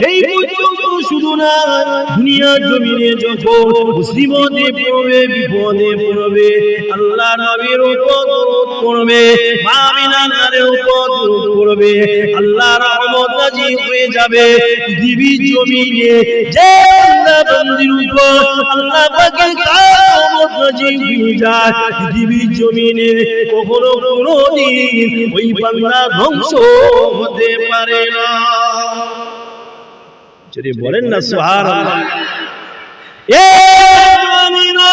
এই পর্যন্ত শুধু না, দুনিয়ার জমিনে যখন মুসিবতে পড়বে, বিপদে পড়বে, আল্লাহ নবীর উপর দরুদ পড়বে, মা আমিনার উপর দরুদ পড়বে, আল্লাহর রহমত নাযিল হয়ে যাবে পৃথিবীর জমিনে। যে বান্দা বান্দির উপর আল্লাহ পাকের রহমত নাযিল হয়ে যায় পৃথিবীর জমিনে, কখনো কোনোদিন ওই বান্দা ধ্বংস হতে পারে না। যদি বলেন না সুবহানাল্লাহ। এ মুমিনা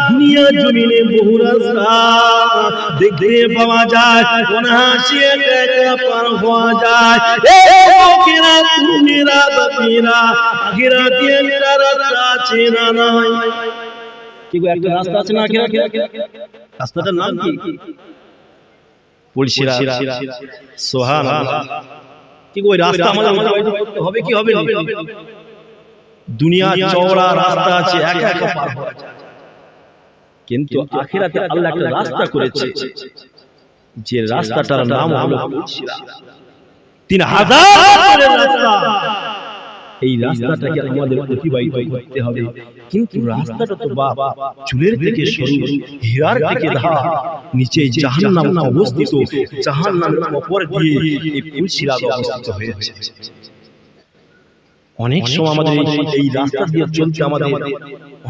দুনিয়ার জমিনে বহু রাস্তা দেখতে পাওয়া যায়, অনায়াসে একা পার হওয়া যায়। আখিরাতে একটা রাস্তা আছে না নাই? কি গো, একটা রাস্তা আছে না আখিরাতে? রাস্তাটার নাম কি? সুবহানাল্লাহ। কি গো, রাস্তা আমাদের হবে কি হবে না? দুনিয়া চওড়া রাস্তা আছে, একা একা পার হওয়া যায়, কিন্তু আখিরাতে আল্লাহ একটা রাস্তা করেছে, যে রাস্তাটার নাম হলো 3000 রাস্তা। এই রাস্তাটাকে আমাদের অতিবাহিত করতে হবে, কিন্তু রাস্তাটা তো বাপ চুলের থেকে সরু, হীরার থেকে ধার, নিচে জাহান্নাম অবস্থিত, জাহান্নামের উপর দিয়ে এই পুলসিরাত অবস্থিত হয়েছে। অনেক সময় আমাদের এই রাস্তা দিয়ে চলতে আমাদের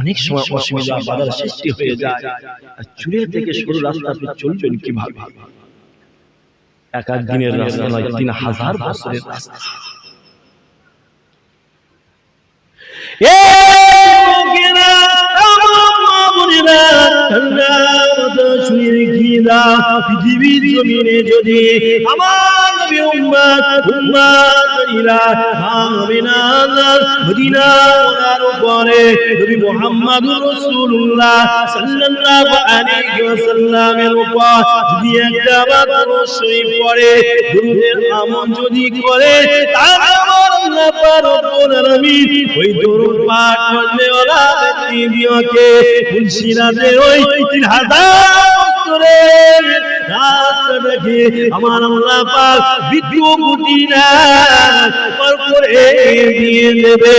অনেক সময় অসুবিধা বাধার সৃষ্টি হয়ে যায়। আর চুলের থেকে সরু রাস্তাতে চলবেন কিভাবে? এক এক দিনের রাস্তা নয়, 3000 বছরের রাস্তা। পৃথিবীর জমিনে যদি আমার নবীর উম্মতরা মদিনার উপরে নবী মুহাম্মদুর রাসূলুল্লাহ সাল্লাল্লাহু আলাইহি ওয়াসাল্লামের উপর যদি একটা দরুদ শরীফ পড়ে, দরুদের আমল যদি করে, তাহলে আল্লাহ পাক রব্বুল আলামিন ওই দরুদ পাঠ করলে ওরা ব্যক্তিকে পুলসিরাতের ওই 3000 বছরের রাস্তাটাকে আমার আল্লাহ পাক বিদ্যুৎ না পার করে দিয়ে দেবে।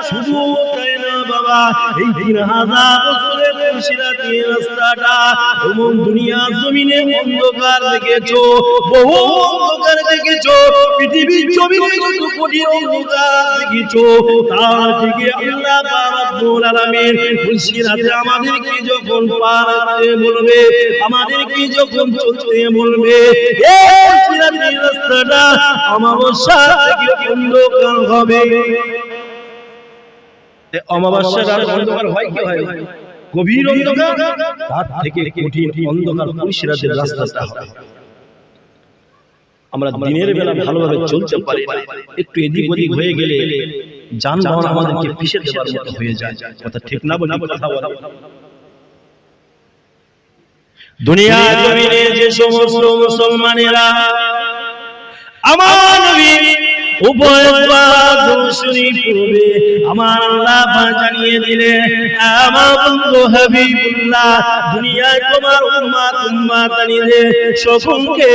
শুধু তাই না বাবা, এই 3000 বছরের পুলসিরাতের রাস্তাটা এমন দুনিয়ার জমিনে অন্ধকার দেখেছো, বহু অন্ধকার দেখেছো, পৃথিবীর জমিনে যত কোটি অন্ধকার দেখেছো, তার থেকে আল্লাহ পাক রব্বুল আলামিন পুলসিরাতে আমাদেরকে যখন পার হতে বলবে, আমাদেরকে যখন চলতে বলবে, এই পুলসিরাতের রাস্তাটা অমাবস্যা থেকে অন্ধকার হবে। অমাবস্যার অন্ধকার হয় কি হয়? গভীর অন্ধকার, তার থেকে কঠিন অন্ধকার পুলসিরাতের রাস্তাটা হবে। আমরা দিনের বেলা ভালোভাবে চলতে পারি না, একটু এদিক ওদিক হয়ে গেলে যানবাহন আমাদেরকে পিষে দেওয়ার মতো হয়ে যায়। কথা ঠিক না? বলি কথা বলা। দুনিয়ার জমিনে যে সমস্ত মুসলমানেরা আমার নবীর উপর দরুদ শরীফ পড়বে, আমার আল্লাহ পাক জানিয়ে দিলেন, আমার বন্ধু হাবিবুল্লাহ, দুনিয়ায় তোমার উম্মত সকলকে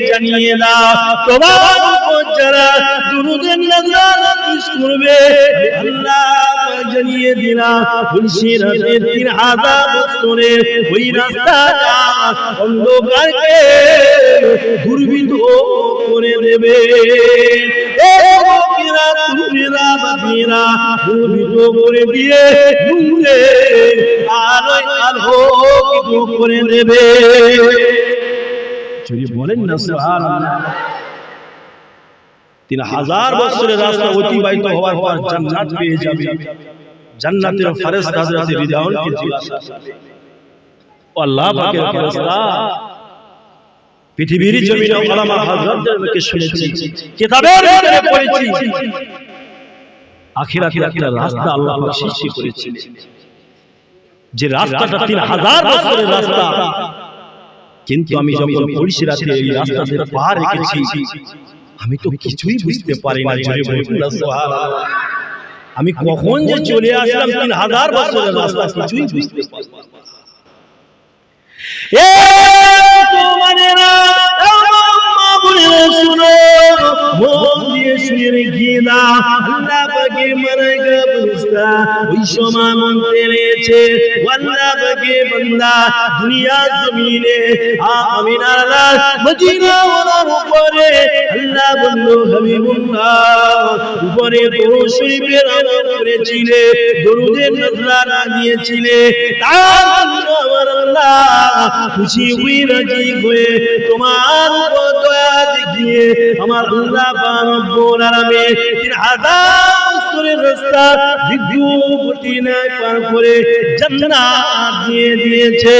জানিয়ে দাও, তোমার উপর যারা দুরূদের নাযিল করবে, আল্লাহ পাক জানিয়ে দিলাম পুলসিরাতের 3000 বছরের ওই রাস্তাটা অন্ধকারকে দুর্বিধ করে দেবে। করে দিয়ে আলো করে দেবে। যদি বলেন না সুবহানাল্লাহ। 3000 বছরের রাস্তা অতিবাহিত হওয়ার পর জান্নাত পেয়ে যাবে। জান্নাতের ফেরেশতা হযরত রিদওয়ানকে জিজ্ঞাসা, আল্লাহ পাকের ফেরেশতা, পৃথিবীর জমিনে উলামা হযরতদেরকে শুনেছি, কিতাবের ভিতরে পড়েছি, আখিরাতের একটা রাস্তা আল্লাহ পাক সৃষ্টি করেছিলেন, যে রাস্তাটা 3000 বছরের রাস্তা, কিন্তু আমি যখন পুলসিরাতে এই রাস্তাতে পা রেখেছি, আমি তো কিছুই বুঝতে পারি না। জোরে বলুন না সুবহানাল্লাহ। আমি কখন যে চলে আসলাম 3000 বছরের রাস্তা কিছুই বুঝতে পারলাম না। এ তোমাদেরা শুনো, মন দিয়ে শুনে রেখে দাও, আল্লাহ পাকের মালায়েকা ফেরেশতা ওই সময় মন্ত্রে রয়েছে, আল্লাহ পাকের বান্দা দুনিয়া জমিনে আমিনার লাশ মদিনা ওয়ালার উপরে আল্লাহ বন্ধু হাবিবুল্লাহ উপরে দরুদ শরীফের আমল করেছিলে, দরুদের নজরানা দিয়েছিলে। তার জন্য আমার আল্লাহ খুশি হয়ে রাজি হয়ে তোমার উপর দয়া দেখিয়ে আমার আল্লাহ পাক রব্বুল আলামিন 3000 বছরের রাস্তা বিদ্যুৎ না পার করে জান্নাত দিয়ে দিয়েছে।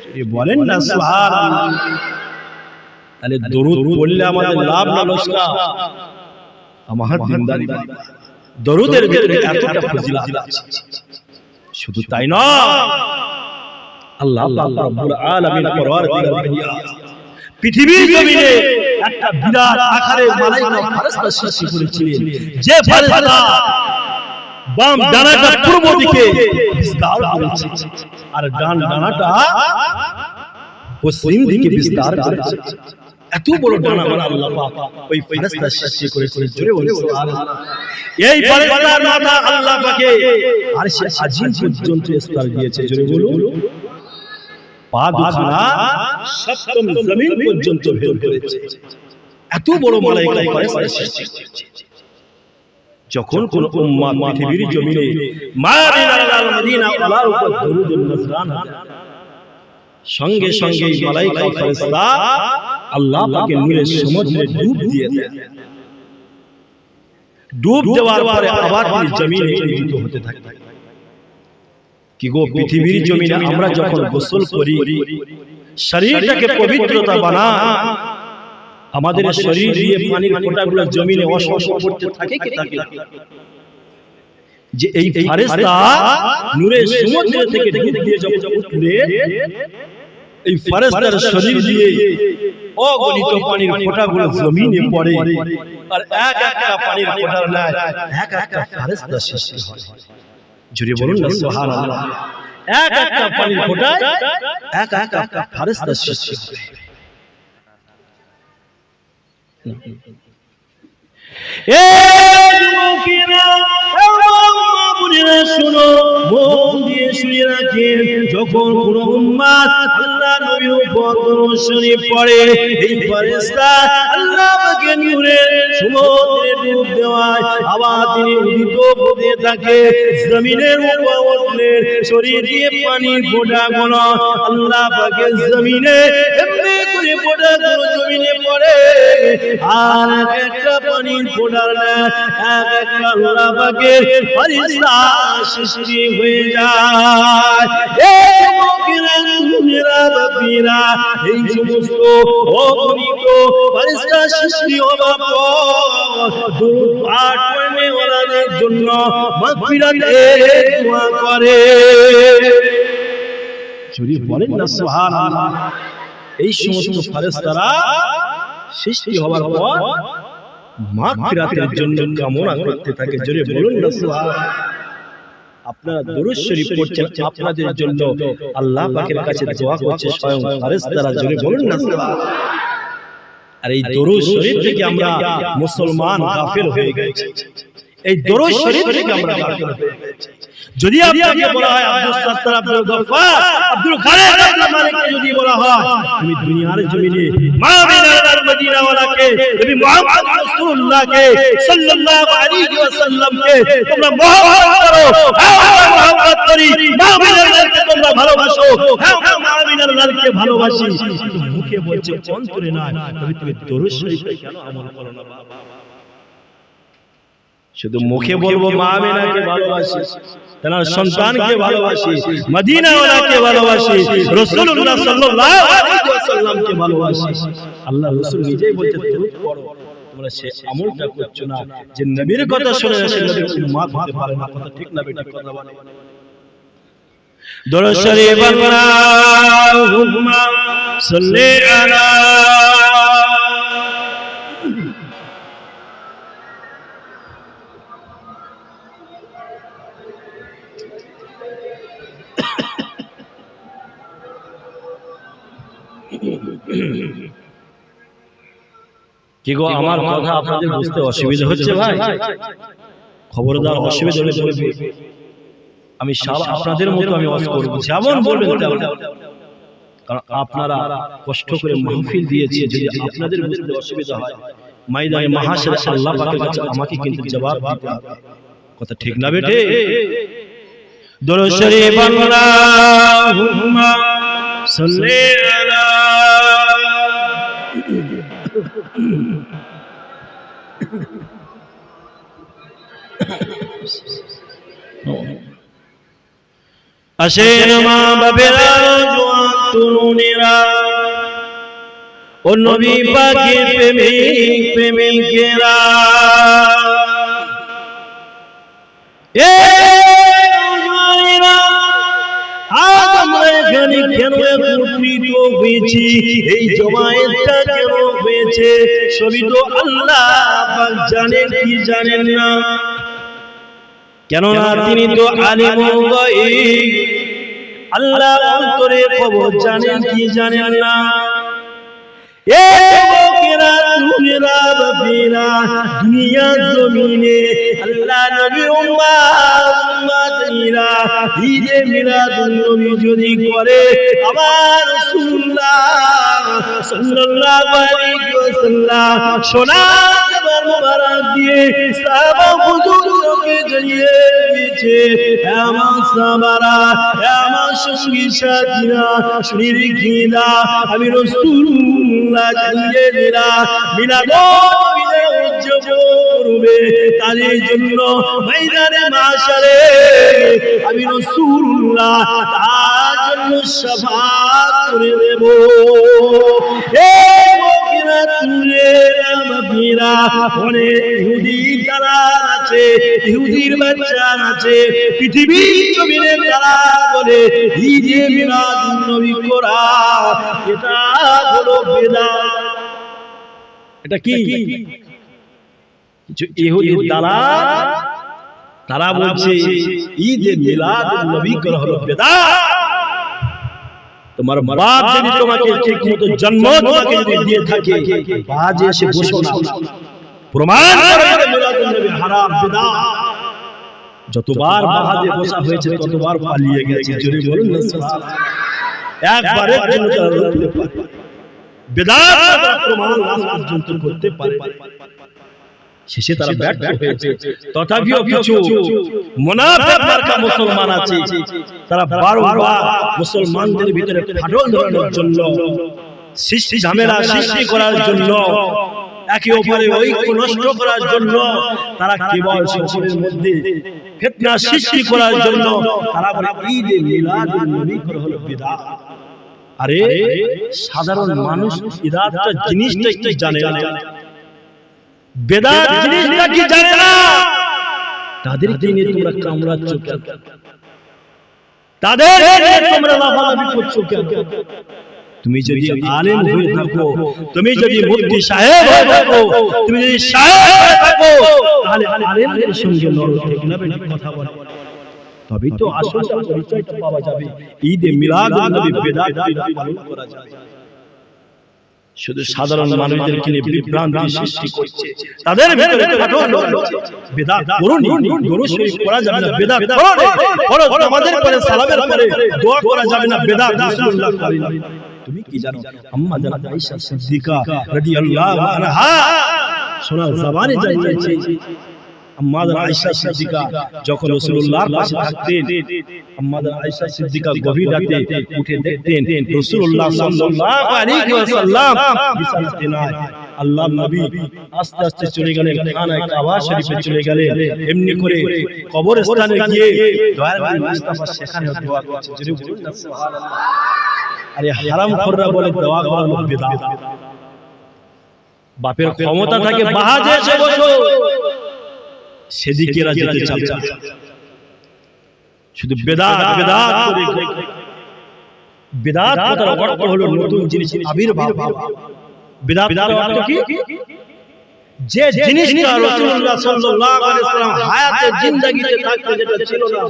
যদি বলেন না সুবহানাল্লাহ, তাহলে দরুদ পড়লে আমাদের লাভ না লোকসান? আমার দিনদারি দরুদের ভিতরে এতটা ফজিলত আছে। শুধু তাই নয়, আল্লাহ পাক রব্বুল আলামিন পরওয়ারদিগার করিয়া পৃথিবীর জমিনে একটা বিরাট আকারে মালায়েকা ফেরেশতা সৃষ্টি করেছিলেন, যে ফেরেশতা বাম ডানাটা পূর্ব দিকে বিস্তার করেছে আর ডান ডানাটা পশ্চিম দিকে বিস্তার করেছে। এত বড় ডানা মানে আল্লাহ পাক ওই ফেরেশতা সৃষ্টি করেছিলেন। জোরে বলুন সুবহানাল্লাহ। এই ফেরেশতার মাথা আল্লাহ পাকে আরশে আজিম পর্যন্ত স্তর দিয়েছে। জোরে বলুন। পা দুখানা সপ্তম জমিন পর্যন্ত ভেদ করেছে। এত বড় মালায়েকা ফেরেশতা সৃষ্টি করেছে। যখন কোন উম্মাত পৃথিবীর জমিনে মাদিনার মদিনা ওয়ালার উপর দরুদুন নজরানা সঙ্গে সঙ্গে মালায়েকা ফেরেশতা আল্লাহ পাকের নূরে সমুদ্রে ডুব দিয়ে দেয়। ডুব দেওয়ার পরে আবার জমিনে উদিত হতে থাকে। কি গো, পৃথিবীর জমিনে আমরা যখন গোসল করি, শরীরটাকে পবিত্রতা বানায়, আমাদের শরীর দিয়ে পানির ফোঁটাগুলো জমিনে অস্পর্শ করতে থাকে কি থাকে? যে এই ফেরেশতা নূরে সমুদ্র থেকে ডুব দিয়ে যখন উঠলে এই ফেরেশতার শরীর দিয়ে অগণিত পানির ফোঁটাগুলো জমিনে পড়ে, আর এক একটা পানির ফোঁটার ন্যায় এক একটা ফেরেশতা সৃষ্টি হয়। জোরে বলুন না সুবহানাল্লাহ। এক একটা পানির ফোঁটায় এক একটা ফেরেশতা সৃষ্টি হয়। এ যুবকেরা, বোনেরা শোনো, মন দিয়ে শুনে রাখেন, যখন কোন উম্মাত আল্লাহ নবীর উপর দরুদ শরীফ পড়ে, এই ফেরেশতা আল্লাহ পাকের নূরে সমুদ্রে ডুব দেওয়ায় আবার তিনি উদিত হতে থাকে। জমিনের উপর উঠলেন, শরীর দিয়ে পানির ফোঁটাগুলো আল্লাহ পাকের জমিনে এমনি করে ফোঁটাগুলো জমিনে পড়ে, আর একটা পানির ফোঁটার ন্যায় এক একটা আল্লাহ পাকের ফেরেশতা সৃষ্টি হয়ে যায়। এই যুবকেরা, তরুণেরা, বাপীরা, এই সমস্ত অগণিত ফেরেশতা সৃষ্টি হওয়ার পর দরুদ পাঠ করলে ওনাদের জন্য মাগফিরাতের দোয়া করে। যদি বলেন না সুবহানাল্লাহ। এই সমস্ত ফেরেশতারা সৃষ্টি হওয়ার পর মাগফিরাতের জন্য কামনা করতে থাকে। জোরে বলুন না সুবহানাল্লাহ। আপনারা দরুদ শরীফ পড়ছেন, আপনাদের জন্য আল্লাহ পাকের কাছে দোয়া করছে স্বয়ং ফেরেশতারা। জোরে বলুন না সুবহানাল্লাহ। আর এই দরুদ শরীফ থেকে আমরা মুসলমান গাফিল হয়ে গেছি। এই দরুদ শরীফ থেকে আমরা গাফিল হয়ে গেছি। যদি আপনাকে বলা হয় আব্দুল সাত্তার, আব্দুল গফফার, আব্দুল খালেক, আব্দুল মালিককে যদি বলা হয় তুমি দুনিয়ার জমিনে মাদিনার মদিনা ওয়ালাকে নবী মুহাম্মদ রাসূলুল্লাহকে সাল্লাল্লাহু আলাইহি ওয়াসাল্লামকে তোমরা মহব্বত করো, হ্যাঁ মহব্বত করি, মাদিনারকে তোমরা ভালোবাসো, হ্যাঁ মাদিনারকে ভালোবাসি, কিন্তু মুখে বলছে অন্তরে নয়। তবে তুমি দরুদ শরীফে কেন আমল করো না বাবা? শুধু মুখে বলবো মা আমিনাকে ভালোবাসি, তার সন্তানকে ভালোবাসি, মদিনাওয়ালাকে ভালোবাসি, রাসূলুল্লাহ সাল্লাল্লাহু আলাইহি ওয়াসাল্লামকে ভালোবাসি। আল্লাহ রাসূল নিজেই বলতে দরুদ পড়ো, তোমরা সে আমলটা করছো না। যে নবীর কথা শুনে সে নবীর উম্মত হতে পারে না। কথা ঠিক না বেটা? কথা বলে দরুদ শরীফ আল্লাহুম্মা সাল্লি আলা . কি গো, আমার কথা আপনাদের বুঝতে অসুবিধা হচ্ছে ভাই? খবরদার, অসুবিধা হলে বলবে। আমি সব আপনাদের মতো আমি ওয়াজ করব, যেমন বলবেন তেমন। কারণ আপনারা কষ্ট করে মাহফিল দিয়েছে, যদি আপনাদের বুঝতে অসুবিধা হয় ময়দানে মাহশরে আল্লাহ পাকের কাছে আমাকে কিন্তু জবাব দিতে হবে। কথা ঠিক না বেটে? দরুদ শরীফ আল্লাহুম্মা সাল্লি আলা আসেন মা বাবেরা, জওয়ান তরুণেরা, ও নবী পাকের প্রেমিক প্রেমিকেরা, এ জওয়ানেরা, আজ আমরা এখানে কেন একত্রিত হয়েছি? এই জমায়েতটা কেন হয়েছে? সবই তো আল্লাহ পাক জানেন, কি জানেন না? কেননা তিনি তো আলিমুল গায়ব, আল্লাহ অন্তরে খবর জানেন, কি জানেন না? এ যুবকেরা, তরুণেরা, বাপেরা, দুনিয়া জমিনে আল্লাহ নবী উম্মতেরা ঈদে মিলাদুন নবী যদি করে, আমার রাসূলুল্লাহ সাল্লাল্লাহু আলাইহি ওয়াসাল্লাম সোনার মুবারক দিয়ে সাহাবা হুজুরকে জানিয়ে দিয়েছে, আমার সাহাবারা, আমার সঙ্গী সাথীরা, শুনে রেখে দাও, আমি রাসূলুল্লাহ জানিয়ে দিলাম মিলাদুন উদযাপন করবে, তাদের জন্য ময়দানে মাহশরে আমি রাসূলুল্লাহ তার জন্য শাফাআত করে দেব। অনেক ইহুদি যারা আছে, ইহুদির বাচ্চা আছে, পৃথিবীর জমিনে তারা বলে ঈদে মিলাদুন নবী করা এটা হলো বিদআত। এটা কি? কিছু ইহুদি তারা বলছে ঈদে মিলাদুন নবী করা হলো বিদআত। তোমার বাপ যদি তোমাকে ঠিকমতো জন্ম তোমাকে যদি দিয়ে থাকে, বাজে এসে বসো না, প্রমাণ করে মিলাদুন নবী হারাম বিদআত। যতবার বাহাদে বসা হয়েছে ততবার পালিয়ে গেছে, জোরে বলুন না সুবহানাল্লাহ। একবারের জন্য তারা রুখতে পারে, বিদআত প্রমাণ আজ পর্যন্ত করতে পারে, শেষে তারা ব্যর্থ হয়েছে। তথাপিও কিছু মুনাফিক মার্কা মুসলমান আছে, তারা বারবার মুসলমানদের ভিতরে ফাটল ধরানোর জন্য, সৃষ্টি ঝামেলা সৃষ্টি করার জন্য, একে অপরের ঐক্য নষ্ট করার জন্য, তারা কেবল সকলের মধ্যে ফিতনা সৃষ্টি করার জন্য তারা বলে ঈদে মিলাদুন নবী করা হলো বিদআত। আরে সাধারণ মানুষ বিদআতটা জিনিসটা কি জানে না? বেদাত জিনিসটা কি জানে না? তাদেরকে নিয়ে তোমরা কামড়াচ্ছ কেন? তাদেরকে নিয়ে তোমরা লাফালাফি করছো কেন? তুমি যদি আলেম হয়ে থাকো, তুমি যদি মুফতি সাহেব হয়ে থাকো, তুমি যদি সাহেব হয়ে থাকো, তাহলে আলেমদের সঙ্গে লড়ো, ঠিক না বেটা? কথা বলো, তবেই তো আসল পরিচয়টা পাওয়া যাবে। ঈদে মিলাদুন নবী বেদাত পালন করা যাবে। শুধু সাধারণ মানুষদেরকে নিয়ে বিভ্রান্তি সৃষ্টি করছে, তাদের ভিতরে ফাটল হচ্ছে। বিদআত করুন, দরুদ শরীফ পড়া যাবে না, বিদআত করুন। পড়ো নামাজের পরে সালামের পরে দোয়া করা যাবে না, বিদআত রাসূলুল্লাহ করেন। তুমি কি জানো? আম্মা জানাত আয়েশা সিদ্দিকা রাদিয়াল্লাহু আনহা সোনার জবানে জানিয়েছে, আম্মা আয়েশা সিদ্দিকা যখন রাসূলুল্লাহর পাশে থাকতেন, আম্মা আয়েশা সিদ্দিকা গভীর রাতে উঠে দেখতেন রাসূলুল্লাহ সাল্লাল্লাহু আলাইহি ওয়াসাল্লাম বিছানাতে নাই। আল্লাহর নবী আস্তে আস্তে চলে গেলেন খানায়ে কাবা শরীফে চলে গেলেন, এমনি করে কবরস্থানে গিয়ে দয়ার নবী মুস্তাফা সেখানে দোয়া করছে, জোরে বলুন না সুবহানাল্লাহ। আরে হারামখোররা বলে দোয়া করা হলো বিদআত। বাপের ক্ষমতা থাকে বাহাজে এসে বসো, সেদিকেরা যেতে চায় শুধু বেদাত বেদাত করে। বেদাত কথার অর্থ হলো নতুন জিনিস আবির্ভাব। বেদাতের অর্থ কি? যে জিনিসটা রাসূলুল্লাহ সাল্লাল্লাহু আলাইহি ওয়াসাল্লাম হায়াতে জিন্দেগিতে থাকতে যেটা ছিল না,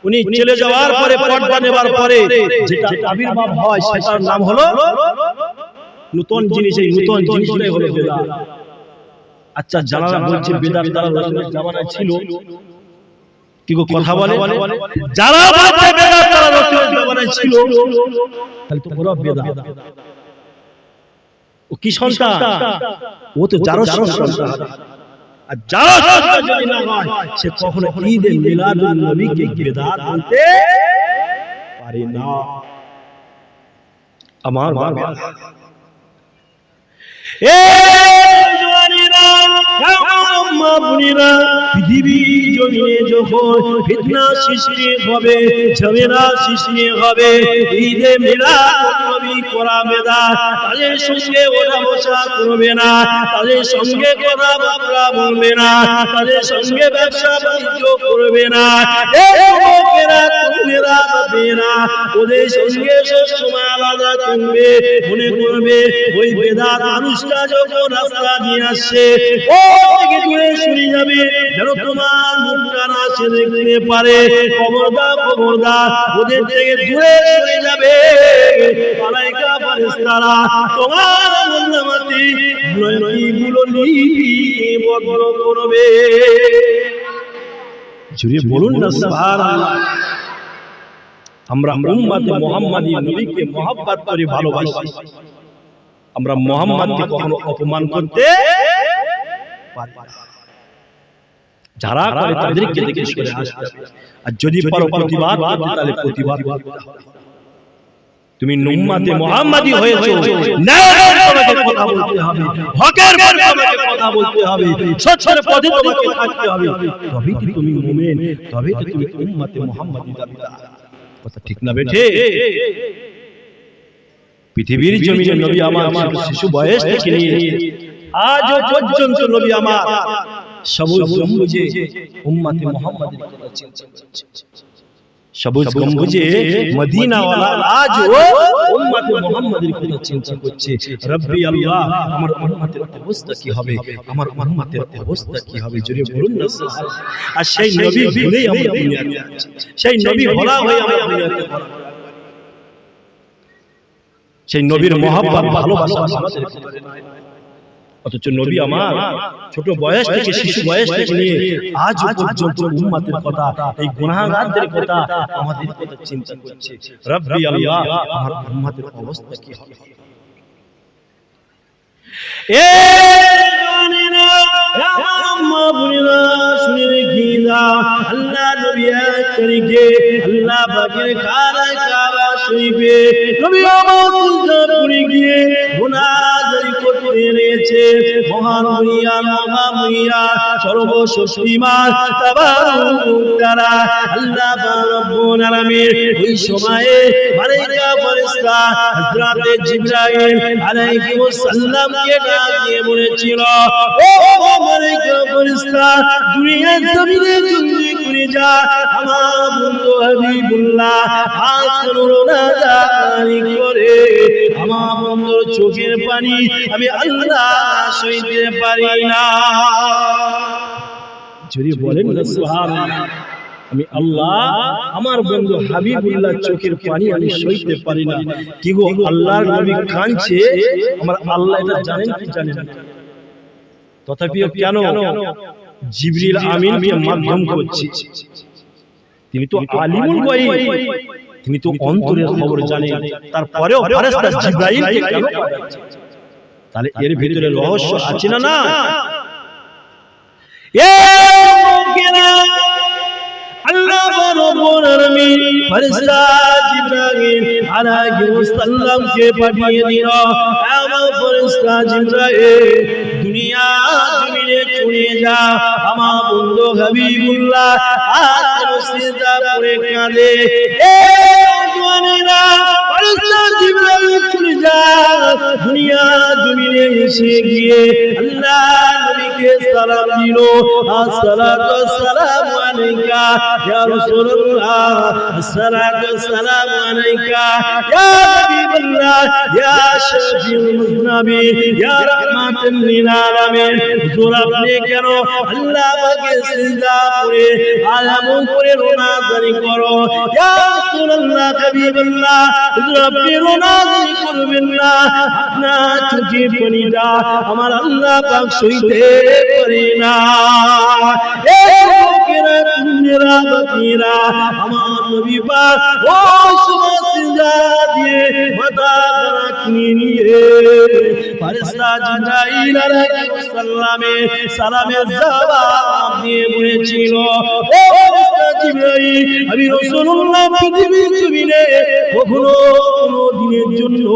উনি চলে যাওয়ার পরে পর্দা নেবার পরে যেটা আবির্ভাব হয় সেটার নাম হলো নতুন জিনিস। এই নতুন জিনিসটাই হলো বেদাত। আচ্ছা, যারা বলছে বেদাত তারা রাসূলের জামানায় ছিল, কি গো কথা বলে? যারা বলছে বেদাত তারা রাসূলের জামানায় ছিল, তাহলে তো পুরো বেদাত। ও কি সন্তান? ও তো যারা সন্তান। আর যারা সন্তান যদি না হয় সে কখনো ঈদ মিলাদুন নবীকে বেদাত বলতে পারে না। আমার বাবা পৃথিবী জমিনে যখন ফিতনা সৃষ্টি হবে, ঝামেলা সৃষ্টি হবে, ঈদে মিলাদ নবী করা বেদাত। তাদের সঙ্গে ওঠা বসা করবে না, তাদের সঙ্গে কথাবার্তা বলবে না, তাদের সঙ্গে ব্যবসা বাণিজ্য করবে না, ওদের সঙ্গে সবসময় আলাদা করবে। মনে করবে ওই বেদাত মানুষটা যখন রাস্তা দিয়ে আসছে ও থেকে দূরে সরে যাবে, যেন তোমার মুখটা না সে দেখতে পারে। খবরদার খবরদার, ওদের থেকে দূরে সরে যাবে। মালায়েকা ফেরেশতারা তোমার আমলনামাতে গুলো লিপিবদ্ধ করবে। জুড়ে বলুন না সুবহানাল্লাহ। আমরা উম্মতে মুহাম্মাদী নবীকে মহব্বত করে ভালোবাসি, আমরা মুহাম্মদকে কখনো অপমান করতে পারি না। যারা করে তাদেরকে দেখে সরে আসতে হবে, আর যদি পারো প্রতিবাদ করতে তাহলে প্রতিবাদ করতে হবে। তুমি উম্মতে মুহাম্মাদী হয়েছো, ন্যায়ের পথে কথা বলতে হবে, হকের পথে কথা বলতে হবে, সত্যের পথে তোমাকে থাকতে হবে। তবেই তো তুমি মুমিন, তবেই তো তুমি উম্মতে মুহাম্মাদী দাবিদার। কথা ঠিক না বেঠে? পৃথিবীর জমিনে নবী আমার শিশু বয়স থেকে নিয়ে আজও পর্যন্ত নবী আমার সবুজ গম্বুজে উম্মতে মুহাম্মাদের কথা চিন্তা করছে। সবুজ গম্বুজে মদিনাওয়ালা আজও উম্মতে মুহাম্মাদের কথা চিন্তা করছে। রব্বি আল্লাহ, আমার উম্মতের অবস্থা কি হবে, আমার উম্মতের অবস্থা কি হবে? জোরে বলুন না সুবহানাল্লাহ। আর সেই নবী ভুলেই আমরা দুনিয়াতে আছি, সেই নবী ভোলা হয়ে আমরা দুনিয়াতে ভোলা। সেই নবীর মহব্বত ভালোবাসা আমাদের ভিতরে নাই। অথচ নবী আমার ছোট বয়স থেকে শিশু বয়স থেকে নিয়ে আজ পর্যন্ত উম্মতের কথা, এই গুনাহগারদের কথা, আমাদের কথা চিন্তা করছে। রব্বি আল্লাহ, আমার উম্মতের অবস্থা কি হবে? এ জানেনা আম্মা বুনিরা শুনে রেখিনা, আল্লাহ নবী করিকে আল্লাহ পাকের খানায় কাবা শরীফে নবী আমার পুরি গিয়ে গুনাহগারি করতে রয়েছে। মহান মুনিয়ান মহামুনিয়ান সর্বশক্তিমান তাবারক তাআলা আল্লাহ রাব্বুল আলামিন ওই সময়ে মালায়েকা ফেরেশতা হযরত জিবরাইল আলাইহিস সালামকে ডাক দিয়ে বলেছিল, ও মালায়েকা ফেরেশতা, দুনিয়ার জমিনে জলদি করে যা, আমার বন্ধু হাবিবুল্লাহ জারি করে আমার বন্ধুর চোখের পানি আমি আল্লাহ সইতে পারি না। যদি বলেন না সুবহানাল্লাহ, আমি আল্লাহ আমার বন্ধু হাবিবুল্লাহ চোখের পানি আমি সইতে পারি না। কি গো, আল্লাহর নবী কাঁদছে, আমার আল্লাহ এটা জানেন কি জানেন না? তথাপিও কেন জিবরিল আমিনকে মাধ্যম করছে? তিনি তো আলিমুল গায়ব, তিনি তো অন্তরের খবর জানেন। তারপরেও ফেরেশতা জিবরাইলকে কেন পাঠাচ্ছে? তাহলে এর ভিতরে রহস্য আছে না? না, আল্লাহ রাব্বুল আলামিন ফেরেশতা জিবরাইল আলাইহিস সালামকে পাঠিয়ে দিল। আমার ফেরেশতা জিবরাইল দুনিয়া জমিনে চলে যা, আমার বন্ধু হাবিবুল্লাহ আজ সিজদা করে কাঁদে। এ জওয়ানেরা, ফেরেশতা জিবরাইল চলে যায় দুনিয়া জমিনে এসে গিয়ে আল্লাহ নবীকে সালাম দিল, আসসালাতু ওয়াসসালামু আলাইকা ইয়া রাসূলুল্লাহ, আসসালাতু ওয়াসসালামু আলাইকা ইয়া হাবিবাল্লাহ, ইয়া শাফিউল মুযনিবিন, ইয়া রাহমাতুল লিল আলামিন। হুজুর আপনি কেন আল্লাহ পাকের সিজদা করে আলামন করে রোনাজারি করো? ইয়া রাসূলুল্লাহ হাবিবাল্লাহ, হুজুর আপনি রোনাজারি করবেন না, আপনার চোখের পানিটা আমার আল্লাহ পাক সইতে পারে না। এই লোকেরা কুঞ্জেরা বাকিরা আমার নবী পাক ও সুবহানাল্লাহ দিয়ে মাথা খারাপ নিয়ে ফেরেশতা জিবরাইল আলাইহিস সালামের সালামের জবাব দিয়ে বলেছিল, ও ফেরেশতা জিবরাইল, আমি রাসূলুল্লাহ পৃথিবীর জমিনে কখনো কোনো দিনের জন্য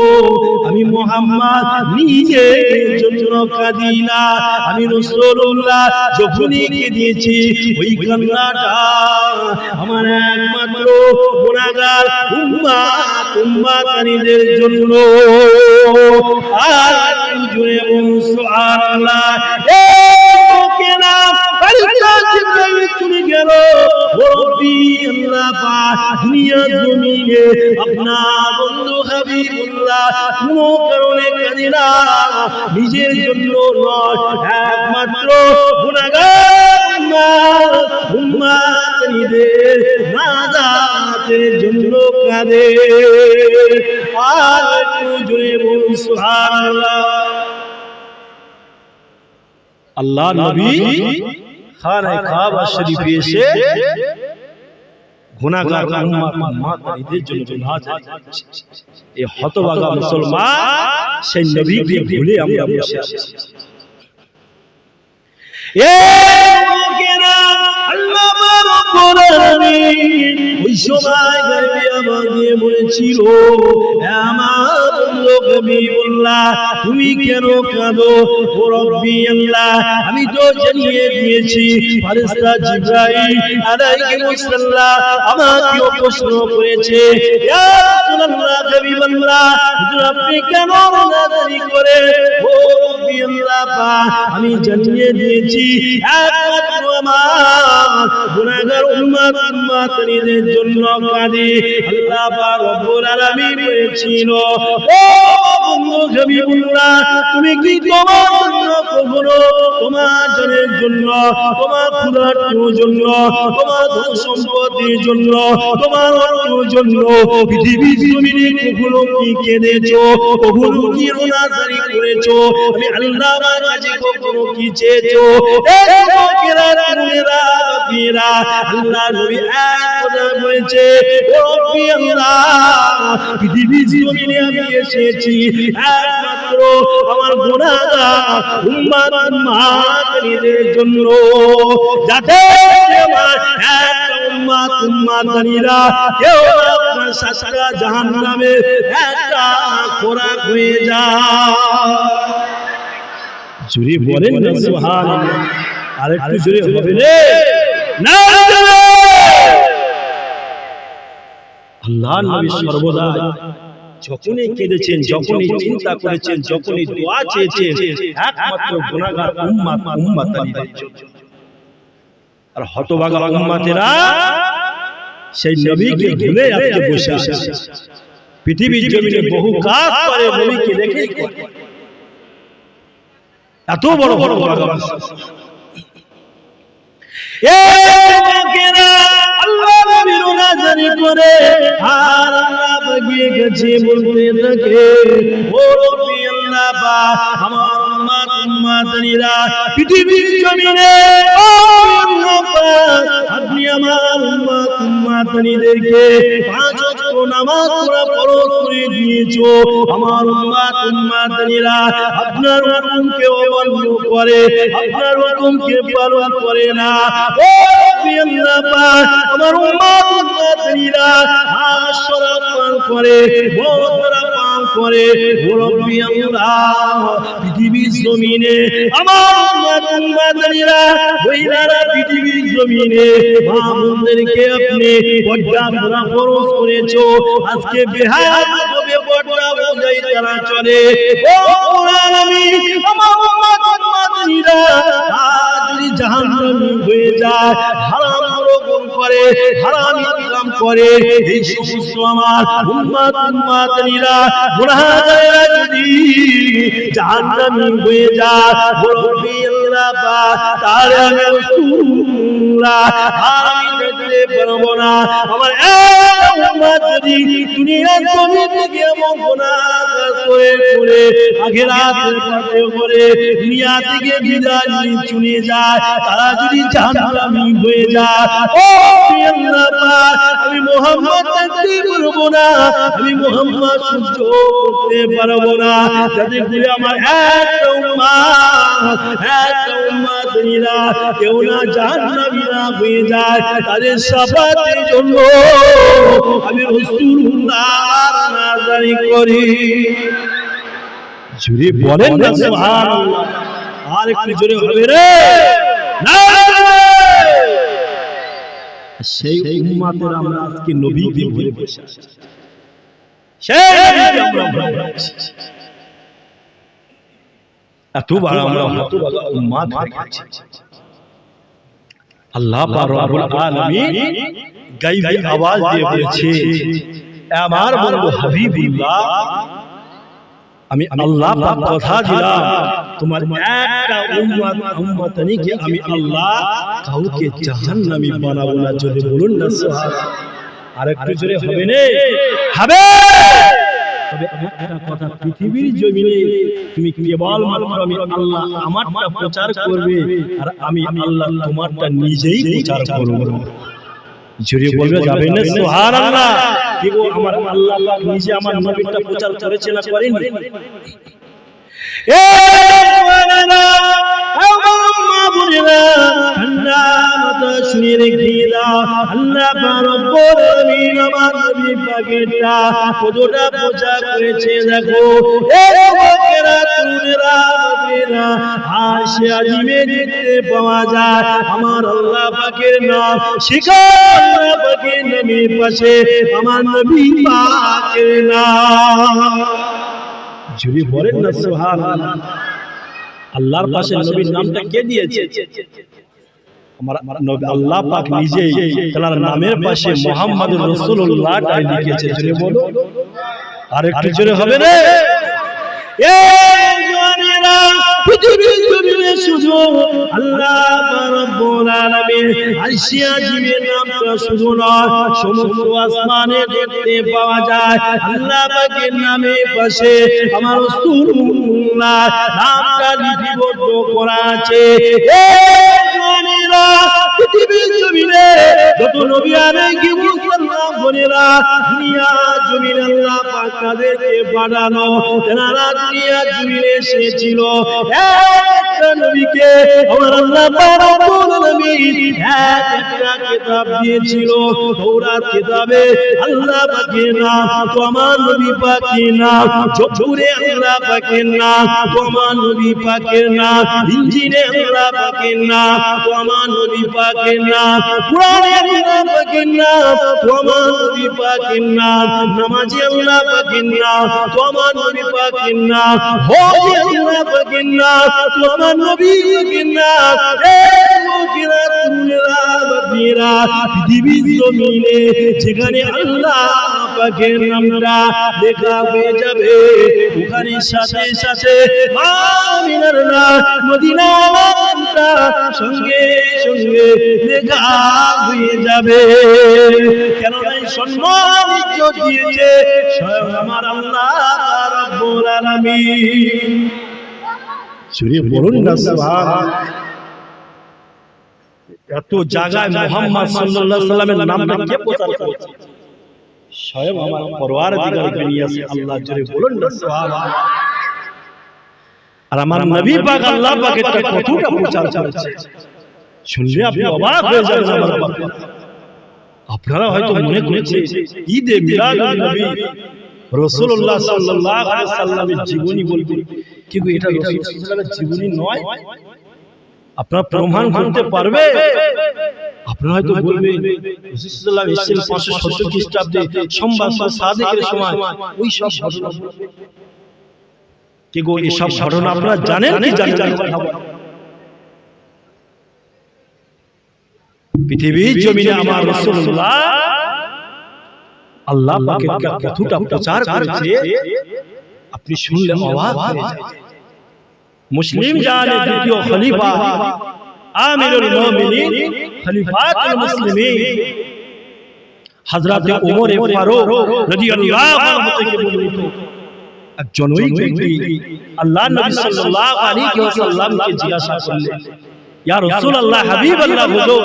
আমি মুহাম্মদ নিজের জন্য কাঁদি না। আমি রাসূলুল্লাহ যখনই কেঁদেছি ওই কান্নাটা আমার একমাত্র গুনাহগার উম্মতানিদের জন্য। আর জুড়ে বলুন সুবহানাল্লাহ। কেনা ফেরেশতা জিবরাইল চলে গেল, ও রব্বি আল্লাহ পাক দুনিয়া জমিনে আপনার বন্ধু হাবিবুল্লাহ কোনো কারণে কাঁদে না, নিজের জন্য নয়, একমাত্র গুনাহগার উম্মতানিদের নাজাতের জন্য কাঁদে। আর একটু জোরে বলুন সুবহানাল্লাহ। আল্লাহ নবী খানে কাবা শরীফে এসে গুনাহগার উম্মতের জন্য নাজাত চাইছে। এই হতভাগা মুসলমান সেই নবীকে ভুলে আমরা বসে আছি। এ লোকেরা আল্লাহ রাব্বুল আলামিন ওই সময় গায়বে আমাদের বলেছিল, আমার লোক হাবিবুল্লাহ তুমি কেন কাঁদো? ও রব্বি আল্লাহ, আমি তো জানিয়ে দিয়েছি ফেরেশতা জিবরাইল আলাইহিস সালাম আমাকে প্রশ্ন করেছে, ইয়া রাসূলুল্লাহ হাবিবাল্লাহ, হুজুর আপনি কেন রোনাজারি করে? ও রব্বি আল্লাহ, আমি জানিয়ে দিয়েছি একমাত্র আমার গুনাহগার উম্মতানিদের জন্য কাঁদি। আল্লাহ পাক রব্বুল আলামিন বলেছিল, ও বন্ধু হাবিবুল্লাহ, তুমি কি তোমার জন্য কখনো তোমার জনের জন্য, তোমার ক্ষুধার্তর জন্য, তোমার ধন সম্পদের জন্য, তোমার অর্থের জন্য পৃথিবীর জমিনে কখনো কি কেঁদেছো? কখনো কি রোনাজারি করেছো? আমি আল্লাহ আমার কাছে কখনো কি চেয়েছো? এই লোকেরা গুনেরা বাকিরা আল্লাহ নবী এক কথা বলেছে, ও রব্বি আল্লাহ, পৃথিবীর জমিনে আমি এসেছি একমাত্র আমার গুনাহগার উম্মতানিদের জন্য, যাতে আমার এক উম্মতানিরা কেউ আপনার শাস্তা জাহান্নামে একটা খোরাক হয়ে যায়। জোরে বলেন না সুবহানাল্লাহ। আরেকটু জোরে হবে না? আল্লাহ নবী সর্বদা যখনই কেঁদেছেন, যখনই চিন্তা করেছেন, যখনই দোয়া চেয়েছেন একমাত্র গুনাহগার উম্মতানিদের জন্য। আর হতভাগা উম্মতেরা সেই নবীকে ভুলে আজকে বসে আছে। পৃথিবীর জমিনে বহু কাজ করে নবীকে রেখেই করে। এত বড় বড় আল্লাহ নবী রোনাজারি করে আর আল্লাহ বাগিয়ে গেছে বলতে থাকে, ও রব্বি আল্লাহ পাক, আমার উম্মতানিরা পৃথিবীর জমিনে আপনি আমার উম্মতানিদেরকে 5 ওয়াক্ত নামাজ পড়া ফরজ করে দিয়েছো। আমার উম্মতানিরা আপনার হুকুমকে অমান্য করে, আপনার হুকুমকে পালন করে না। ও রব্বি আল্লাহ পাক, আমার উম্মতানিরা শরাব পান করে, মদ পান করে। ও রব্বি আল্লাহ, পৃথিবীর জমিনে আমার উম্মতানিরা মহিলারা পৃথিবীর জমিনে মা বোনদেরকে আপনি পর্দা করা ফরজ করেছো। আজকে বেহায়া পর্দা অনুযায়ী তারা চলে। ও কোরআন আমি আমার উম্মত উম্মতিরা যদি জাহান্নামী হয়ে যায়, হারাম গ্রহণ করে, হারাম ইনকাম করে, এই সমস্ত আমার উম্মত উম্মতিরা গুনাহগারেরা যদি জাহান্নামী হয়ে যায়, বলবি আল্লাহ পাক তার আমি রাসূলুল্লাহ আমি দেখতে পারবো না। আমার উম্মত যদি দুনিয়ার জমিন থেকে এমন গুনাহ করে করে আখিরাতের পথে করে দুনিয়া থেকে বিদায় নিয়ে চলে যায়, তারা যদি জাহান্নামী হয়ে যায়, ও আল্লাহ পাক আমি মুহাম্মদ দেখতে পারবো না, আমি মুহাম্মদ সহ্য করতে পারবো না। যাতে করে আমার একটা উম্মত নিরা কেউ না জাহান্নামী না হয়ে যায়, তাদের শাফাতের জন্য আমি রাসূলুল্লাহ নাজারি করি। জোরে বলেন না সুবহানাল্লাহ, আর একটু জোরে হবে রে। সেই উম্মতের আমরা আজকে নবীকে ভুলে বসে আছি, সেই নবীকে আমরা ভুলে আছি। এতবার আমরা হতভাগা উম্মত হয়ে গেছি। আল্লাহ পাক রব্বুল আলামিন গায়বী আওয়াজ দিয়ে বলেছে, আমার বন্ধু হাবিবুল্লাহ আমি আল্লাহ পাক কথা দিলাম তোমার একটা উম্মতনিকে আমি আল্লাহ কাউকে জাহান্নামী বানাবো না। যদি বলুন না সুবহানাল্লাহ, আর একটু জোরে হবে না? হবে। তবে একটা কথা, পৃথিবীর জমিনে তুমি কেবল মাত্র আমি আল্লাহ আমারটা প্রচার করবে, আর আমি আল্লাহ তোমারটা নিজেই প্রচার করব। জোরে বলবে যাবে না সুবহানাল্লাহ? কি গো, আমার আল্লাহ পাক নিজে আমার নবীটা প্রচার করেছে না করেনি? এ ওয়ানানা আম্মা বুনিরা ঠান্ডা মাথা শুনে রেখে দাও, আল্লাহ পাক রব্বুল আলামিন আমার নবী পাকেরটা কতটা প্রচার করেছে দেখো। এ যুবকেরা তরুণেরা বাপেরা আরশে আজিমে দেখতে পাওয়া যায় আমার আল্লাহ পাকের নাম, শিখাও আল্লাহ পাকের নামের পাশে আমার নবী পাকের নাম। যদি বলেন না সুবহানাল্লাহ, আল্লাহর পাশে নবীর নামটা কে দিয়েছে? আমার নবী আল্লাহ পাক নিজেই তার নামের পাশে মুহাম্মদুর রাসূলুল্লাহ তাই লিখেছে। জোরে বলো, আর একটু জোরে হবে না? এ জওয়ানেরা পৃথিবীর জমিনে শুধু আল্লাহ রাব্বুল আলামিন আরশে আজিমের নামটা শুধু নয়, সমস্ত আসমানে দেখতে পাওয়া যায় আল্লাহ পাকের নামের পাশে আমার রাসূলুল্লাহ নামটা লিপিবদ্ধ করা আছে। এ জওয়ানেরা পৃথিবীর জমিনে যত নবী আলাইহিস সালাম বলেরা দুনিয়া জমিনে আল্লাহ পাক তাদেরকে পাঠানো, তারা দুনিয়া জমিনে এসেছিল একটা নবীকে আমার আল্লাহ পাক রব্বুল আলামিন একটা কিতাব দিয়েছিল। তাওরাত কিতাবে আল্লাহ পাকের নাম, তোমার নবী পাকের নাম, জবুরে আল্লাহ পাকের নাম, তোমার নবী পাকের নাম, ইনজিলে আল্লাহ পাকের নাম, তোমার নবী পাকের নাম, কুরআনে আল্লাহ পাকের নাম, তোমার নবী পাকের নাম, নামাজে আল্লাহ পাকের নাম, তোমার নবী পাকের নাম, হজে আল্লাহ পাকের নাম, তোমার নবী পাকের নাম। এ মুকিরা তুলেরা বাতিরা পৃথিবীর জমিনে যেখানে আল্লাহ পাকের নামটা লেখা হয়ে যাবে, ওখানে সাথে সাথে আমিনার নাম, মদিনার নামটা সঙ্গে সঙ্গে লেখা হয়ে যাবে। কেন নাই সম্মান দিয়েছে স্বয়ং আমার আল্লাহ রাব্বুল আলামিন। জোরে বলুন না সুবহানাল্লাহ। এত জায়গায় মুহাম্মদ সাল্লাল্লাহু আলাইহি সাল্লামের নামটা কে প্রচার করেছে? স্বয়ং আমার পরওয়ারদিগারকে নিয়ে আসে আল্লাহ। জোরে বলুন না সুবহানাল্লাহ। আর আমার নবী পাক আল্লাহ পাকের কতটা প্রচার করেছে শুনলে আপনি অবাক হয়ে যাবেন। আমার বাবা, আপনারা হয়তো মনে করেছেন ঈদে মিলাদুন নবী রাসূলুল্লাহ সাল্লাল্লাহু আলাইহি সাল্লামের জীবনী বলবেন, কিন্তু এটা রাসূলুল্লাহর জীবনী নয়। আপনারা প্রমাণ করতে পারবে? আপনারা হয়তো বলবেন রাসূল সাল্লাল্লাহু আলাইহি ওয়াসাল্লাম 570 খ্রিস্টাব্দে সোমবার সাদেকের সময় ওই সব ঘটনা কি গো, এই সব ঘটনা আপনারা জানেন কি জানেন? পৃথিবীর জমিনে আমার রাসূলুল্লাহ আল্লাহ পাকের কতটা প্রচার করেছে আপনি শুনলে অবাক হয়ে যাবেন। মুসলিম জানের দ্বিতীয় খলিফা আমিরুল মুমিনিন খলিফাতুল মুসলিমিন হযরত ওমর ফারুক রাদিয়াল্লাহু আনহু থেকে বর্ণিত একজন ওই ব্যক্তি আল্লাহর নবী সাল্লাল্লাহু আলাইহি ওয়াসাল্লামকে জিজ্ঞাসা করলেন, ইয়া রাসূলুল্লাহ হাবিবাল্লাহ হুজুর,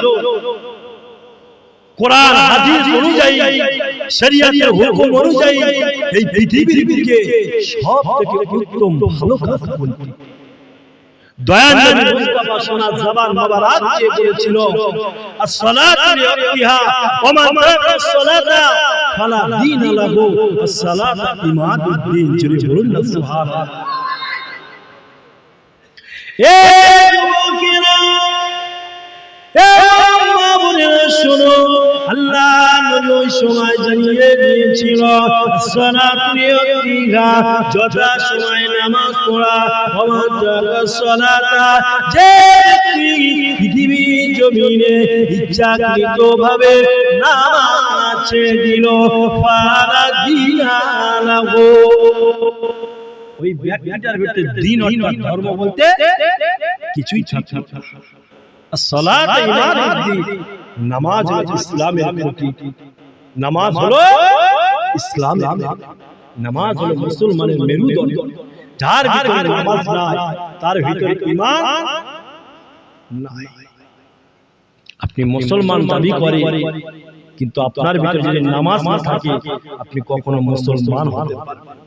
কোরআন হাদিস অনুযায়ী শরীয়তের হুকুম অনুযায়ী এই পৃথিবীর বুকে সবথেকে উত্তম ভালো কাজ কোনটি? দয়ানন্দ মুস্তাফা সোনার জবান মোবারক দিয়ে বলেছিল, as-salatu liwaqtiha ওয়া মান তারাকা as-salata ফালা দীন লাহু, as-salatu ইমাদুদ্দিন। জোরে বলুন না সুবহানাল্লাহ। এ যুবকেরা, এ মা বোনেরা শোনো, আল্লাহ নবী ওই সময় জানিয়ে দিয়েছিল সালাতু লিওয়াক্তিহা, যথা সময় নামাজ পড়া, ওয়া মান তারাকা সালাতা, যে পৃথিবীর জমিনে ইচ্ছাকৃতভাবে নামাজ ছেড়ে দিল, ফালা দীনা লাহু, ওই ব্যক্তিটার ভিতরে দ্বীন অর্থাৎ ধর্ম বলতে কিছুই থাকবে না। as-salat ইমাদুদ্দিন, নামাজ হলো ইসলামের খুঁটি, নামাজ হলো ইসলামের, নামাজ হলো মুসলমানের মেরুদণ্ড। যার ভিতরে নামাজ নাই তার ভিতরে ঈমান নাই। আপনি মুসলমান দাবি করেন কিন্তু আপনার ভিতরে যদি নামাজ না থাকে আপনি কখনো মুসলমান হতে পারবেন না,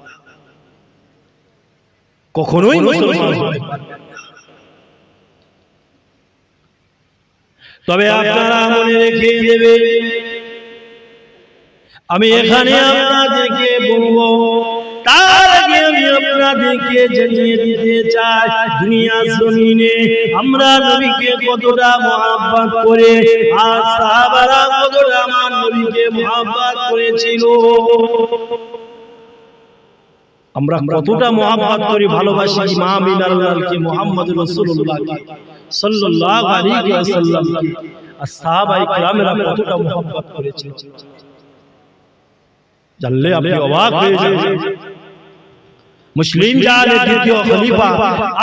কখনোই মুসলমান হতে পারবেন না। তবে আপনারা মনে রেখে দেবেন, আমি এখানে আপনাদেরকে বলবো, তার আগে আমি আপনাদেরকে জানিয়ে দিতে চাই দুনিয়ার জমিনে আমরা নবীকে কতটা মহব্বত করে আর সাহাবারা কতটা আমার নবীকে মহব্বত করেছিল। আমরা কতটা মহব্বত করি, ভালোবাসি ইমাম আল্লাহকে, মুহাম্মদ রাসূলুল্লাহকে সাল্লাল্লাহু আলাইহি ওয়াসাল্লামকে, আর সাহাবায়ে কেরামেরা কতটা মহব্বত করেছে জানলে আপনি অবাক হয়ে যাবেন। মুসলিম জানের দ্বিতীয় খলিফা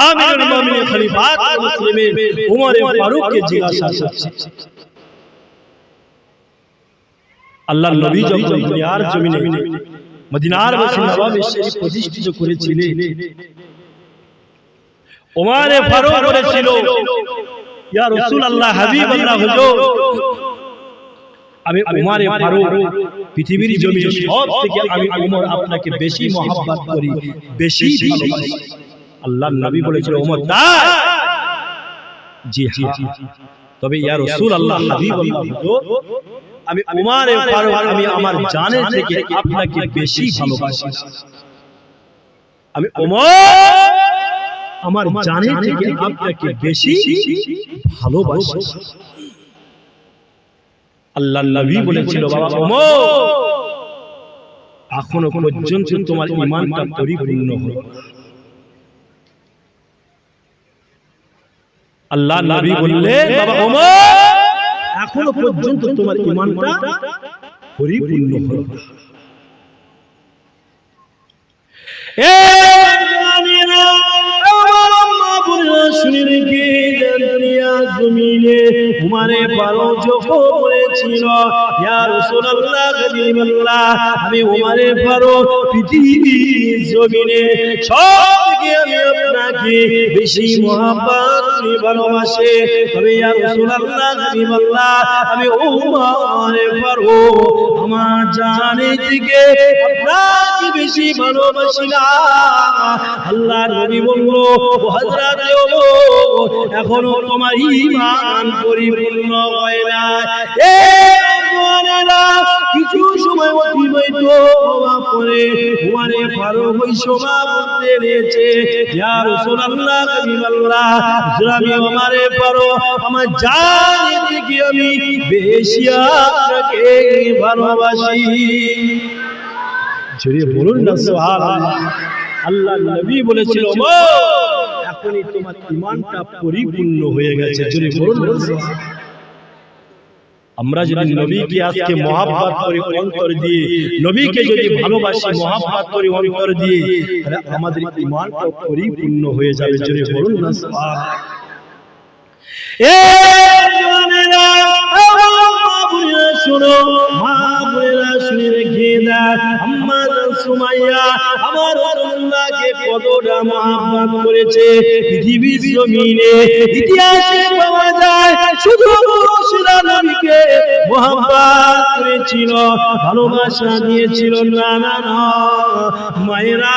আমিরুল মুমিনিন খলিফাতুল মুসলিমিন ওমর ফারুককে জিজ্ঞাসা করছে, আল্লাহর নবী যখন দুনিয়ার জমিনে মদিনার মসজিদ নববী শরীফ প্রতিষ্ঠিত করেছিলেন, ওমর ফারুক বলেছিল, ইয়া রাসূলুল্লাহ হাবিবাল্লাহ হুজুর, আমি ওমর ফারুক পৃথিবীর জমিনে সবথেকে আমি ওমর আপনাকে বেশি মহব্বত করি, বেশি ভালোবাসি। আল্লাহর নবী বলেছিল, ওমর তাই? জি হ্যাঁ। তবে ইয়া রাসূলুল্লাহ হাবিবাল্লাহ হুজুর, আমি ওমর ফারুক আমি আমার জানের থেকে আপনাকে বেশি ভালোবাসি। আমি ওমর আমার জানের থেকে আপনাকে বেশি ভালোবাসি। আল্লাহর নবী বলেছিল, বাবা ওমর, এখনো পর্যন্ত তোমার ঈমানটা পরিপূর্ণ হলো না। আল্লাহর নবী বললেন, বাবা ওমর, এখনো পর্যন্ত তোমার ঈমানটা পরিপূর্ণ হলো না। এ জানেনা আমার আম্মা বলে শুনে রেখে দুনিয়া জমিনে উমারে ফারুক যখন বলেছিল, ইয়া রাসূলুল্লাহ হাবিবাল্লাহ, আমি উমারে ফারুক পৃথিবীর জমিনে সবথেকে আমি আপনাকে বেশি মহব্বত করি, ভালোবাসি। তবে ইয়া রাসূলুল্লাহ হাবিবাল্লাহ, আমি উমারে ফারুক আমার জানের থেকে আপনাকে বেশি ভালোবাসি না। আল্লাহর নবী বলল, ও হযরত ওমর, এখনো তোমার ঈমান পরিপূর্ণ হয় না। এ ওমরেরা কিছু সময় অতিবাহিত হওয়ার পরে ওমর ফারুক ওই ওই সময় বলতে রয়েছে ইয়া রাসূলুল্লাহ হাবিবাল্লাহ আমি আমারে পারো আমার জান থেকে আমি বেশি আপনাকে ভালোবাসি। জোরে বলুন না সুবহানাল্লাহ। আল্লাহ নবী বলেছিল মা এখনই তোমার ঈমানটা পরিপূর্ণ হয়ে গেছে। জোরে বলুন না সুবহানাল্লাহ। আমরা যদি নবীকে আজকে মহব্বত করি অন্তর দিয়ে, নবীকে যদি ভালোবাসি মহব্বত করি অন্তর দিয়ে, তাহলে আমাদের ঈমানটা পরিপূর্ণ হয়ে যাবে। জোরে বলুন না সুবহানাল্লাহ। এ জানেনা শুনো মা বোনেরা শুনে রেখে দাও আম্মা সুমাইয়া আমার রাসূলুল্লাহকে কতটা মহব্বত করেছে পৃথিবীর জমিনে ইতিহাসে পাওয়া যায়। শুধু পুরুষরা নবীকে মহব্বত করেছিল, ভালোবাসা দিয়েছিল না না না, মায়েরা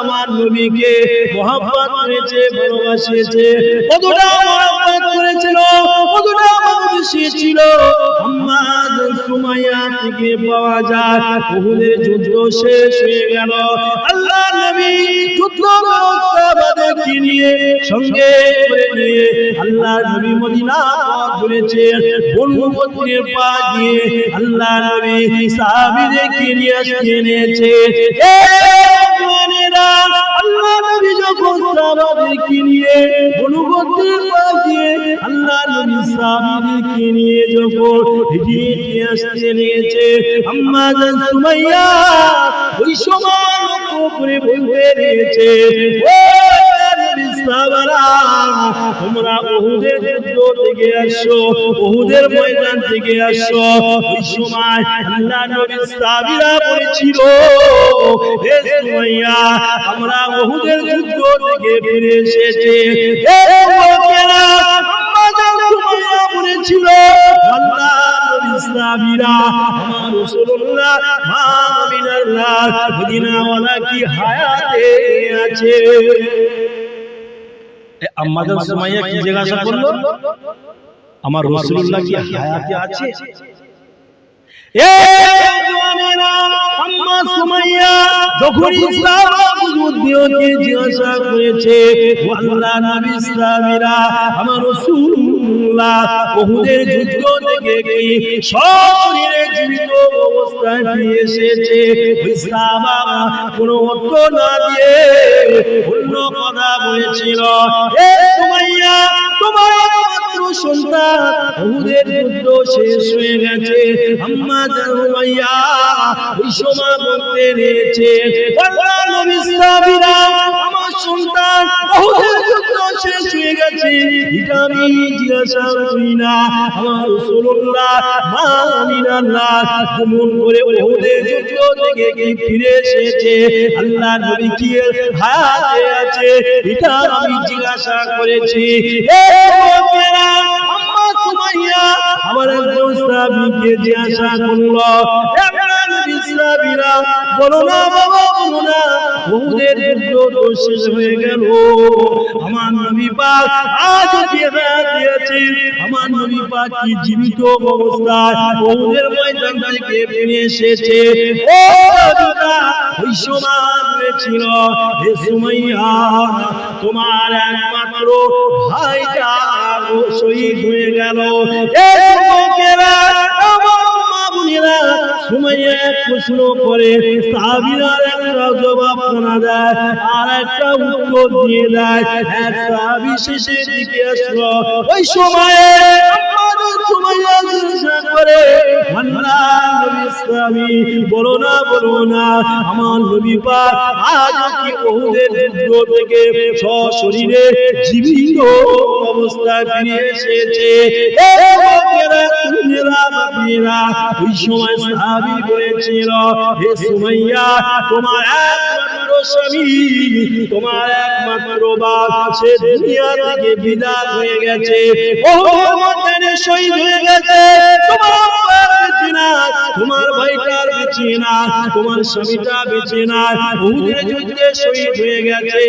আমার নবীকে মহব্বত করেছে, ভালোবাসিয়েছে। কতটা মহব্বত করেছিল, কতটা ভালোবেসেছিল আম্মা সুমাইয়া থেকে পাওয়া যায়। উহুদের যুদ্ধ শেষ হয়ে গেল, আল্লাহ নবী যুদ্ধ ব্যবস্থাকে নিয়ে সঙ্গে করে নিয়ে আল্লাহ নবী মদিনা ঘুরেছে। বনু গোত্রের পা দিয়ে আল্লাহ নবী সাহাবীদেরকে নিয়ে এনেছে। আল্লাহ নবী যখন সাহাবাদেরকে নিয়ে বনু গোত্রের পা দিয়ে আল্লাহ নবী সাহাবীদেরকে নিয়ে যখন এগিয়ে আসতে নিয়েছে, আম্মা জান সুমাইয়া ওই সময় লক্ষ্য করে বলতে নিয়েছে ও নবী সাহাবারা তোমরা উহুদের যুদ্ধ থেকে আসো, উহুদের ময়দান থেকে আসো। ওই সময় আল্লাহ নবী সাহাবীরা বলেছিল হে সুমাইয়া আমরা উহুদের যুদ্ধ থেকে ফিরে এসেছি। হে লোকেরা আম্মা জান সুমাইয়া বলেছিল আল্লাহ নবী সাহাবীরা আমার রাসূলুল্লাহ মা আমিনার লাল মদিনাওয়ালা কি হায়াতে আছে? আম্মা জান সুমাইয়া কি জিজ্ঞাসা করলো আমার রাসূলুল্লাহ কি হায়াতে আছে? এ জওয়ানেরা আম্মা সুমাইয়া যখন ইসলাম যুদ্ধকে জিজ্ঞাসা করেছে আল্লাহ নবী সাহাবীরা আমার রাসূলুল্লাহ উহুদের যুদ্ধ থেকে কি শরীরে জীবিত অবস্থায় ফিরে এসেছে? ওই সাহাবা কোনো উত্তর না দিয়ে অন্য কথা বলেছিল এ সুমাইয়া তোমার মাত্র সন্তান উহুদের যুদ্ধ শেষ হয়ে গেছে। আম্মা সুমাইয়া ওই সময় বলতে রয়েছে আল্লাহ নবী সাহাবীরা আমার সন্তান উহুদের যুদ্ধ শেষ হয়ে গেছে এটা আমি জিজ্ঞাসা করি না, আমার রাসূলুল্লাহ মা আমিনার লাল কেমন করে উহুদের যুদ্ধ থেকে কি ফিরে এসেছে, আল্লাহ নবী কি হায়াতে আছে এটা আমি জিজ্ঞাসা করেছি। এ লোকেরা আম্মা সুমাইয়া আমার একজন সাহাবীকে জিজ্ঞাসা করলো সাহাবীরা বলো না বাবা বলো না উহুদের যুদ্ধ তো শেষ হয়ে গেল, আমার নবী পাক আজ জিহাদ দিয়েছে, আমার নবী পাক কি জীবিত অবস্থায় উহুদের ময়দান থেকে ফিরে এসেছে? ও দাদা ওই সময় ছিল হে সুমাইয়া তোমার একমাত্র ভাইটা শহীদ হয়ে গেল। এ লোকেরা সুমাইয়া প্রশ্ন করে সাহাবীরা একটা জবাব শোনা যায় আর একটা উত্তর দিয়ে দেয়। এক সাহাবী শেষের দিকে আসলো, ওই সময়ে আমাদের সুমাইয়া জিজ্ঞাসা করে আল্লাহ নবী সাহাবী বলো না আমার নবী পাক আজ কি উহুদের যুদ্ধ থেকে সশরীরে জীবিত অবস্থায় ফিরে এসেছে? এ লোকেরা তুমিরা ওই সময় সাহাবী বলেছিল হে সুমাইয়া তোমার একমাত্র স্বামী তোমার একমাত্র বাপ সে দুনিয়া থেকে বিদায় হয়ে গেছে, ওহুদের ময়দানে শহীদ হয়ে গেছে। তোমার বেঁচে না, তোমার ভাইটার বেঁচে না, তোমার স্বামীটা বেঁচে না, উহুদের যুদ্ধে শহীদ হয়ে গেছে।